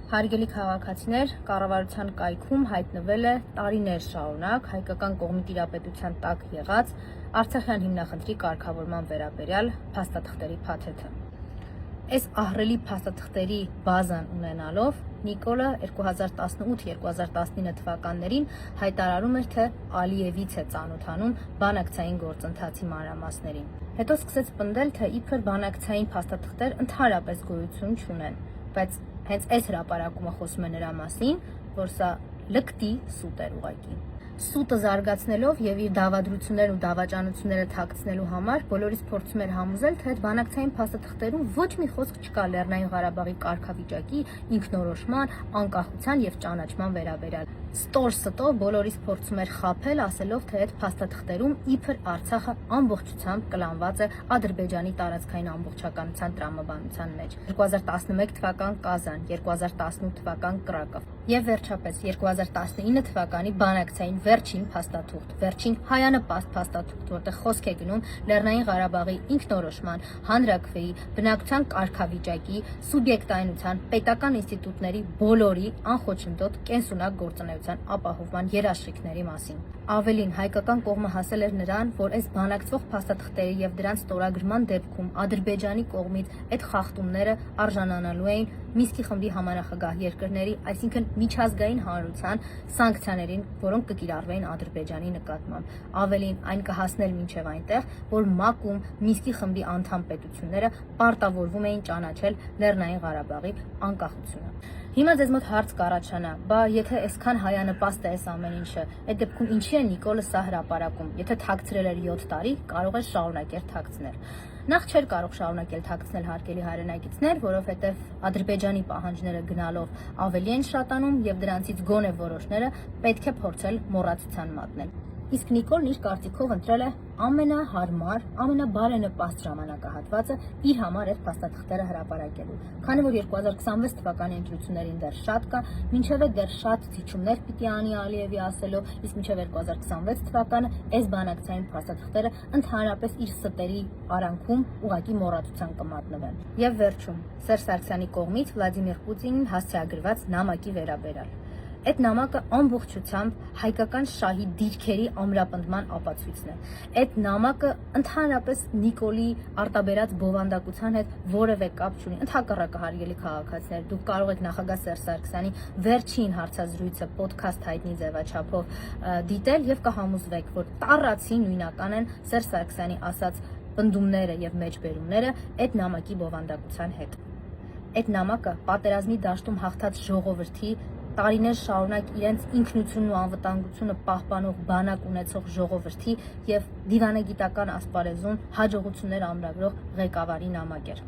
Հարգելի քաղաքացիներ, կառավարության կայքում հայտնվել է տարիներ շարունակ հայկական կողմի տիրապետության տակ եղած Արցախյան հիմնախնդրի կարգավորման վերաբերյալ փաստաթղթերի փաթեթը։ Այս ահռելի փաստաթղթերի բազան ունենալով Նիկոլը 2018-2019 թվականներին հայտարարում էր, թե Ալիևից է ծանոթանում բանակցային գործընթացի մանրամասներին։ Հետո սկսեց պնդել, թե իբր բանակցային փաստաթղթեր ընդհանրապես գոյություն չունեն, բայց հենց այս հրապարակումը խոսում է նրա մասին, որ սա լկտի սուտ էր ուղղակի։ Սուտը զարգացնելով եւ իր դավադրություններն ու դավաճանությունները թաքցնելու համար բոլորիս փորձում էր համոզել, թե այդ բանակցային փաստաթղթերում ոչ մի խոսք չկա Լեռնային Ղարաբաղի կարգավիճակի, ինքնորոշման, անկախության եւ ճանաչման վերաբերյալ։ Ստոր բոլորիս փորձում էր խաբել, ասելով, թե այդ փաստաթղթերում իբր Արցախը ամբողջությամբ կլանված է Ադրբեջանի տարածքային ամբողջականության տրամաբանության մեջ։ 2011 թվական Կազան, 2018 թվական Կրակով եւ վերջապես 2019 թվականի բանակցային վերջին փաստաթուղթ, վերջին հայանպաստ փաստաթուղթ, որտեղ խոսք է գնում Լեռնային Ղարաբաղի ինքնորոշման, հանրաքվեի, բնակչության կարգավիճակի, սուբյեկտայնության, պետական ինստիտուտների բոլորի անխոչնդոտ կենսունակ գործունեության ապահովման երաշխիքների մասին։ Ավելին, հայկական կողմը հասել էր նրան, որ այս բանակցվող փաստաթղթերի եւ դրանց ստորագրման դեպքում Ադրբեջանի կողմից այդ խախտումները արժանանալու էին Մինսկի խմբի համանախագահ երկրների, այսինքն միջազգային հանրության սանկցիաներին, որոնք կկիրառվեին Ադրբեջանի նկատմամբ։ Ավելին, այն կհասներ մինչև այնտեղ, որ ՄԱԿ-ում Մինսկի խմբի անդամ պետությունները պարտավորվում էին ճանաչել Լեռնային Ղարաբաղի անկախությունը։ Հիմա ձեզ մոտ հարց կառաջանա, բա եթե այսքան հայանպաստ է այս ամեն ինչը, այդ դեպքում ինչի է Նիկոլը սա հրապարակում, եթե թաքցրել էր 7 տարի, կարող էր շարունակել թաքցնել։ Նախ չէր կարող շարունակել թաքցնել հարգելի հայրենակիցներ, որովհետև Ադրբեջանի պահանջները գնալով ավելի են շատանում եւ դրանցից գոնե որոշները պետք է փորձել մոռացության մատնել։ Իսկ Նիկոլն իր կարծիքով ընտրել է ամենահարմար, ամենաբարենպաստ ժամանակահատվածը իր համար այդ փաստաթղթերը հրապարակելու։ Քանի որ 2026 թվականի ընտրություններին դեռ շատ կա, մինչև դեռ շատ զիջումներ պիտի անի Ալիևի ասելով, իսկ մինչև 2026 թվականը այս բանակցային փաստաթղթերը ընդհանրապես իր ստերի արանքում ուղղակի մոռացության կմատնվեն։ Եվ վերջում, Սերժ Սարգսյանի կողմից Վլադիմիր Պուտինին հասցեագրված նամակի վերաբերյալ։ Այդ նամակը ամբողջությամբ հայկական շահի դիրքերի ամրապնդման ապացույցն է։ Այդ նամակը ընդհանրապես Նիկոլի արտաբերած բովանդակության հետ որևէ կապ չունի։ Ընդհակառակը, հարգելի քաղաքացիներ, դուք կարող եք նախագահ Սերժ Սարգսյանի վերջին հարցազրույցը ոդքասթ հայտնի ձևաչափով դիտել եւ կհամոզվեք, որ տառացի նույնական են Սերժ Սարգսյանի ասած պնդումները եւ մեջբերումները այդ նամակի բովանդակության հետ։ Այդ նամակը պատերազմի դաշտում հաղթած ժողովրդի տարիներ շարունակ իրենց ինքնությունն ու անվտանգությունը պահպանող բանակ ունեցող ժողովրդի եւ դիվանագիտական ասպարեզում հաջողություններ ամրագրող ղեկավարի նամակ էր։